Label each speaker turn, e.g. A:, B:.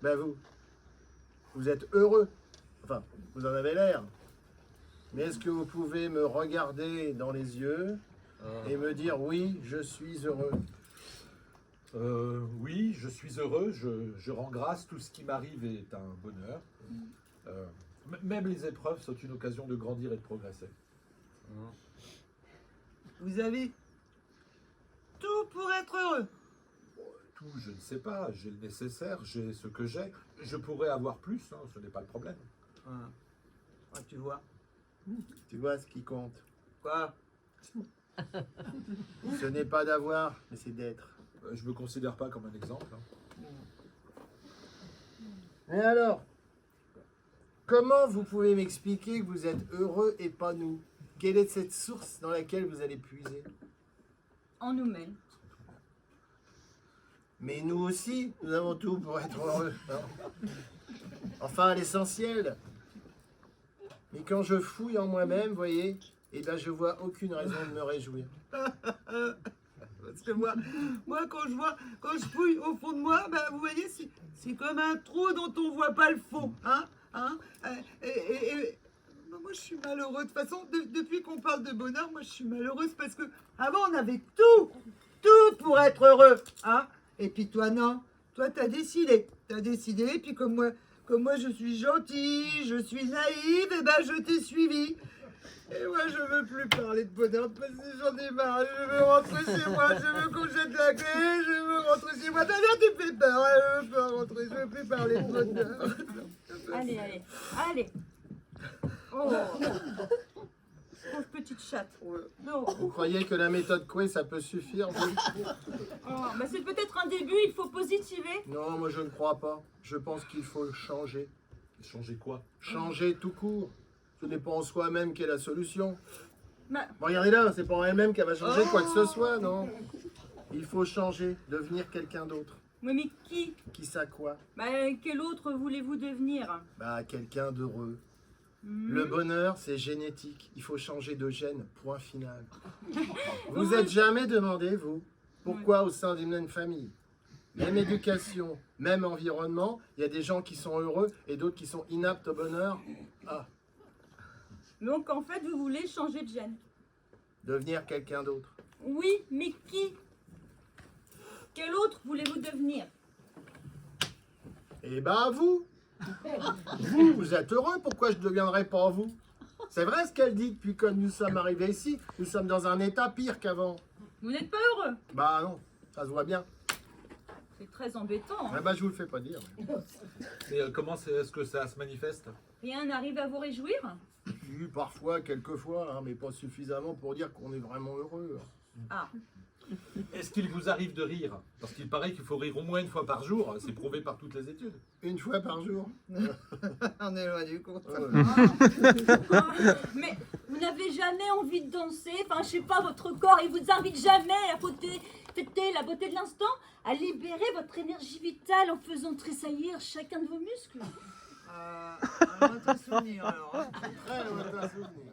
A: Ben vous êtes heureux. Enfin, vous en avez l'air. Mais est-ce que vous pouvez me regarder dans les yeux et me dire oui, je suis heureux?
B: Oui, je suis heureux, je rends grâce, tout ce qui m'arrive est un bonheur. Même les épreuves sont une occasion de grandir et de progresser.
C: Vous avez tout pour être heureux.
B: Tout, je ne sais pas, j'ai le nécessaire, j'ai ce que j'ai. Je pourrais avoir plus, hein, ce n'est pas le problème.
C: Ah, tu vois.
A: Tu vois ce qui compte.
C: Quoi?
A: Ce n'est pas d'avoir, mais c'est d'être.
B: Je me considère pas comme un exemple. Hein.
A: Et alors, comment vous pouvez m'expliquer que vous êtes heureux et pas nous? Quelle est cette source dans laquelle vous allez puiser?
D: En nous-mêmes.
A: Mais nous aussi, nous avons tout pour être heureux. Non? Enfin, l'essentiel. Mais quand je fouille en moi-même, voyez, eh ben, je vois aucune raison de me réjouir.
C: Parce que moi quand je fouille au fond de moi, bah, vous voyez, c'est comme un trou dont on voit pas le fond. Bah, moi, je suis malheureux. De toute façon, depuis qu'on parle de bonheur, moi, je suis malheureuse parce que avant, on avait tout pour être heureux. Hein. Et puis toi, non. Toi, t'as décidé. Et puis comme moi, je suis gentille, je suis naïve, et ben, je t'ai suivi. Et moi, je veux plus parler de bonheur parce que j'en ai marre. Je veux rentrer chez moi, je veux qu'on jette la clé, je veux rentrer chez moi. T'as l'air, tu fais peur, je veux pas rentrer, je veux plus parler de bonheur.
D: Allez. Oh, pauvre petite chatte. Non.
A: Vous croyez que la méthode Coué, ça peut suffire, vous?
D: Bah c'est peut-être un début, il faut positiver.
A: Non, moi je ne crois pas. Je pense qu'il faut changer.
B: Changer quoi?
A: Changer tout court. Ce n'est pas en soi-même qu'est la solution.
D: Bah,
A: Bon, regardez là, c'est pas en elle-même qu'elle va changer quoi que ce soit, non. Il faut changer, devenir quelqu'un d'autre.
D: oui, mais qui?
A: Qui ça quoi?
D: Bah, quel autre voulez-vous devenir?
A: Bah, quelqu'un d'heureux. Le bonheur, c'est génétique. Il faut changer de gène, point final. Vous êtes jamais demandé, vous, pourquoi au sein d'une même famille, même éducation, même environnement, il y a des gens qui sont heureux et d'autres qui sont inaptes au bonheur? Ah,
D: Donc en fait, vous voulez changer de gène.
A: devenir quelqu'un d'autre.
D: Oui, mais qui? Quel autre voulez-vous devenir?
A: Eh ben vous vous êtes heureux, pourquoi je ne deviendrais pas vous? C'est vrai ce qu'elle dit depuis que nous sommes arrivés ici, nous sommes dans un état pire qu'avant.
D: Vous n'êtes pas heureux?
A: Bah non, ça se voit bien.
D: C'est très embêtant. Hein.
A: Ah bah je vous le fais pas dire.
B: Et comment est-ce que ça se manifeste?
D: Rien n'arrive à vous réjouir?
A: Oui, parfois, quelquefois, hein, mais pas suffisamment pour dire qu'on est vraiment heureux.
D: Ah,
B: Est-ce qu'il vous arrive de rire? Parce qu'il paraît qu'il faut rire au moins une fois par jour, c'est prouvé par toutes les études.
A: Une fois par jour.
C: On est loin du compte.
D: mais vous n'avez jamais envie de danser? Enfin, je sais pas, votre corps, il vous invite jamais à fêter la beauté de l'instant, à libérer votre énergie vitale en faisant tressaillir chacun de vos muscles.
C: Un autre souvenir alors. Hein.
A: Très lointain souvenir.